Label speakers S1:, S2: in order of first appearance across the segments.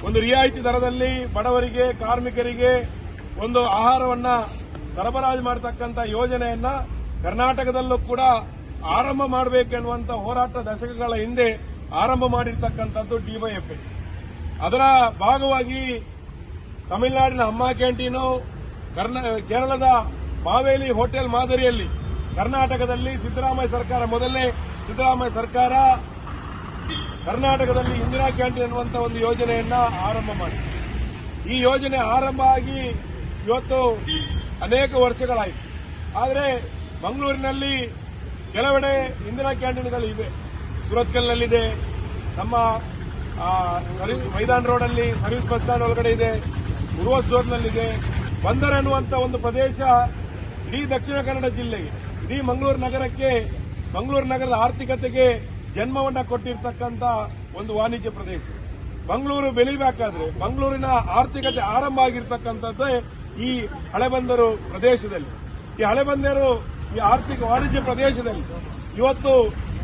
S1: ಒಂದು ರಿಯಾಯಿತಿ ದರದಲ್ಲಿ ಬಡವರಿಗೆ, ಕಾರ್ಮಿಕರಿಗೆ ಒಂದು ಆಹಾರವನ್ನ ಸರಬರಾಜು ಮಾಡತಕ್ಕಂಥ ಯೋಜನೆಯನ್ನ ಕರ್ನಾಟಕದಲ್ಲೂ ಕೂಡ ಆರಂಭ ಮಾಡಬೇಕೆನ್ನುವಂತ ಹೋರಾಟ ದಶಕಗಳ ಹಿಂದೆ ಆರಂಭ ಮಾಡಿರ್ತಕ್ಕಂಥದ್ದು ಡಿವೈಎಫ್ಐ. ಅದರ ಭಾಗವಾಗಿ ತಮಿಳುನಾಡಿನ ಅಮ್ಮ ಕ್ಯಾಂಟೀನು, ಕೇರಳದ ಮಾವೇಲಿ ಹೋಟೆಲ್ ಮಾದರಿಯಲ್ಲಿ ಕರ್ನಾಟಕದಲ್ಲಿ ಸಿದ್ದರಾಮಯ್ಯ ಸರ್ಕಾರ, ಮೊದಲನೇ ಸಿದ್ದರಾಮಯ್ಯ ಸರ್ಕಾರ ಕರ್ನಾಟಕದಲ್ಲಿ ಇಂದಿರಾ ಕ್ಯಾಂಟೀನ್ ಎನ್ನುವಂತ ಒಂದು ಯೋಜನೆಯನ್ನ ಆರಂಭ ಮಾಡಿ, ಈ ಯೋಜನೆ ಆರಂಭ ಆಗಿ ಇವತ್ತು ಅನೇಕ ವರ್ಷಗಳಾಯಿತು. ಆದರೆ ಮಂಗಳೂರಿನಲ್ಲಿ ಕೆಲವೆಡೆ ಇಂದಿರಾ ಕ್ಯಾಂಟೀನ್ಗಳು ಇವೆ. ಸುರತ್ಕಲ್ನಲ್ಲಿದೆ, ನಮ್ಮ ಮೈದಾನ್ ರೋಡ್ ಅಲ್ಲಿ ಸರ್ವಿಸ್ ಬಸ್ ಸ್ಟ್ಯಾಂಡ್ ಒಳಗಡೆ ಇದೆ, ಉರುವಸ್ಟೋರ್ನಲ್ಲಿದೆ. ಬಂದರ್ ಎನ್ನುವಂತ ಒಂದು ಪ್ರದೇಶ ಇಡೀ ದಕ್ಷಿಣ ಕನ್ನಡ ಜಿಲ್ಲೆಗೆ, ಇಡೀ ಮಂಗಳೂರು ನಗರಕ್ಕೆ, ಮಂಗಳೂರು ನಗರದ ಆರ್ಥಿಕತೆಗೆ ಜನ್ಮವನ್ನ ಕೊಟ್ಟಿರ್ತಕ್ಕಂಥ ಒಂದು ವಾಣಿಜ್ಯ ಪ್ರದೇಶ. ಮಂಗಳೂರು ಬೆಳಿಬೇಕಾದ್ರೆ ಮಂಗಳೂರಿನ ಆರ್ಥಿಕತೆ ಆರಂಭ ಆಗಿರ್ತಕ್ಕಂಥದ್ದೇ ಈ ಹಳೆಬಂದರು ಪ್ರದೇಶದಲ್ಲಿ. ಈ ಹಳೆಬಂದರು ಈ ಆರ್ಥಿಕ ವಾಣಿಜ್ಯ ಪ್ರದೇಶದಲ್ಲಿ ಇವತ್ತು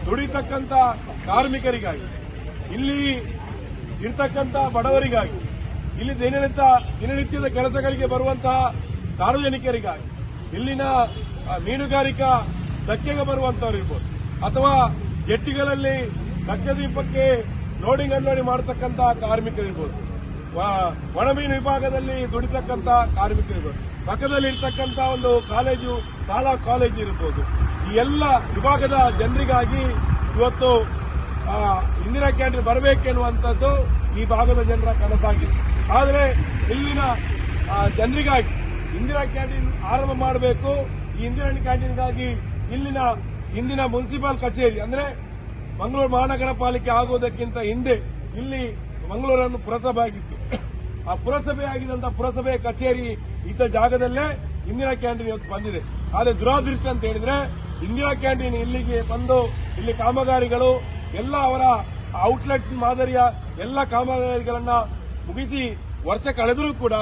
S1: ದುಡಿತಕ್ಕಂಥ ಕಾರ್ಮಿಕರಿಗಾಗಿ, ಇಲ್ಲಿ ಇರ್ತಕ್ಕಂಥ ಬಡವರಿಗಾಗಿ, ಇಲ್ಲಿ ದಿನನಿತ್ಯದ ಕೆಲಸಗಳಿಗೆ ಬರುವಂತಹ ಸಾರ್ವಜನಿಕರಿಗಾಗಿ, ಇಲ್ಲಿನ ಮೀನುಗಾರಿಕಾ ಧಕ್ಕೆಗೆ ಬರುವಂತವರು ಇರ್ಬೋದು, ಅಥವಾ ಜೆಟ್ಟಿಗಳಲ್ಲಿ ಲಕ್ಷದ್ವೀಪಕ್ಕೆ ಲೋಡಿಂಗ್ ಅನ್ಲೋಡಿಂಗ್ ಮಾಡತಕ್ಕಂಥ ಕಾರ್ಮಿಕರಿರ್ಬೋದು, ಒಣಮೀನು ವಿಭಾಗದಲ್ಲಿ ದುಡಿತಕ್ಕಂಥ ಕಾರ್ಮಿಕರಿರ್ಬೋದು, ಪಕ್ಕದಲ್ಲಿ ಇರ್ತಕ್ಕಂಥ ಒಂದು ಕಾಲೇಜು, ಶಾಲಾ ಕಾಲೇಜು ಇರ್ಬೋದು. ಈ ಎಲ್ಲ ವಿಭಾಗದ ಜನರಿಗಾಗಿ ಇವತ್ತು ಇಂದಿರಾ ಕ್ಯಾಂಟೀನ್ ಬರಬೇಕೆನ್ನುವಂಥದ್ದು ಈ ಭಾಗದ ಜನರ ಕನಸಾಗಿದೆ. ಆದರೆ ಇಲ್ಲಿನ ಜನರಿಗಾಗಿ ಇಂದಿರಾ ಕ್ಯಾಂಟೀನ್ ಆರಂಭ ಮಾಡಬೇಕು. ಈ ಇಂದಿರಾ ಕ್ಯಾಂಟೀನ್ಗಾಗಿ ಇಂದಿನ ಮುನ್ಸಿಪಲ್ ಕಚೇರಿ, ಅಂದ್ರೆ ಮಂಗಳೂರು ಮಹಾನಗರ ಪಾಲಿಕೆ ಆಗುವುದಕ್ಕಿಂತ ಹಿಂದೆ ಇಲ್ಲಿ ಮಂಗಳೂರನ್ನು ಪುರಸಭೆ ಆಗಿತ್ತು. ಆ ಪುರಸಭೆ ಆಗಿದಂತ ಪುರಸಭೆ ಕಚೇರಿ ಇದ್ದ ಜಾಗದಲ್ಲೇ ಇಂದಿರಾ ಕ್ಯಾಂಟೀನ್ ಇವತ್ತು ಬಂದಿದೆ. ಆದರೆ ದುರಾದೃಷ್ಟ ಅಂತ ಹೇಳಿದ್ರೆ ಇಂದಿರಾ ಕ್ಯಾಂಟೀನ್ ಇಲ್ಲಿಗೆ ಬಂದು ಇಲ್ಲಿ ಕಾಮಗಾರಿಗಳು ಎಲ್ಲ ಅವರ ಔಟ್ಲೆಟ್ ಮಾದರಿಯ ಎಲ್ಲ ಕಾಮಗಾರಿಗಳನ್ನ ಮುಗಿಸಿ ವರ್ಷ ಕಳೆದರೂ ಕೂಡ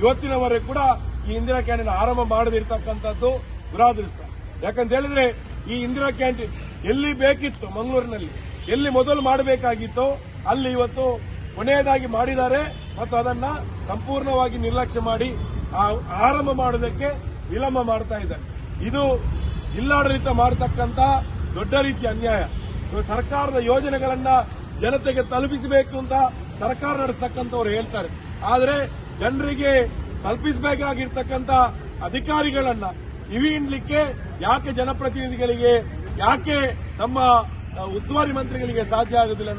S1: ಇವತ್ತಿನವರೆಗೂ ಕೂಡ ಈ ಇಂದಿರಾ ಕ್ಯಾಂಟೀನ್ ಆರಂಭ ಮಾಡದಿರ್ತಕ್ಕಂಥದ್ದು ದುರಾದೃಷ್ಟ. ಯಾಕಂತ ಹೇಳಿದ್ರೆ ಈ ಇಂದಿರಾ ಕ್ಯಾಂಟೀನ್ ಎಲ್ಲಿ ಬೇಕಿತ್ತು, ಮಂಗಳೂರಿನಲ್ಲಿ ಎಲ್ಲಿ ಮೊದಲು ಮಾಡಬೇಕಾಗಿತ್ತು ಅಲ್ಲಿ ಇವತ್ತು ಕೊನೆಯದಾಗಿ ಮಾಡಿದ್ದಾರೆ ಮತ್ತು ಅದನ್ನ ಸಂಪೂರ್ಣವಾಗಿ ನಿರ್ಲಕ್ಷ್ಯ ಮಾಡಿ ಆರಂಭ ಮಾಡೋದಕ್ಕೆ ವಿಳಂಬ ಮಾಡ್ತಾ ಇದ್ದಾರೆ. ಇದು ಜಿಲ್ಲಾಡಳಿತ ಮಾಡತಕ್ಕಂತ ದೊಡ್ಡ ರೀತಿಯ ಅನ್ಯಾಯ. ಸರ್ಕಾರದ ಯೋಜನೆಗಳನ್ನ ಜನತೆಗೆ ತಲುಪಿಸಬೇಕು ಅಂತ ಸರ್ಕಾರ ನಡೆಸತಕ್ಕಂಥವ್ರು ಹೇಳ್ತಾರೆ. ಆದರೆ ಜನರಿಗೆ ತಲುಪಿಸಬೇಕಾಗಿರ್ತಕ್ಕಂಥ ಅಧಿಕಾರಿಗಳನ್ನ ಇವಿಡ್ಲಿಕ್ಕೆ ಯಾಕೆ ಜನಪ್ರತಿನಿಧಿಗಳಿಗೆ, ಯಾಕೆ ನಮ್ಮ ಉಸ್ತುವಾರಿ ಮಂತ್ರಿಗಳಿಗೆ ಸಾಧ್ಯ ಆಗುದಿಲ್ಲ?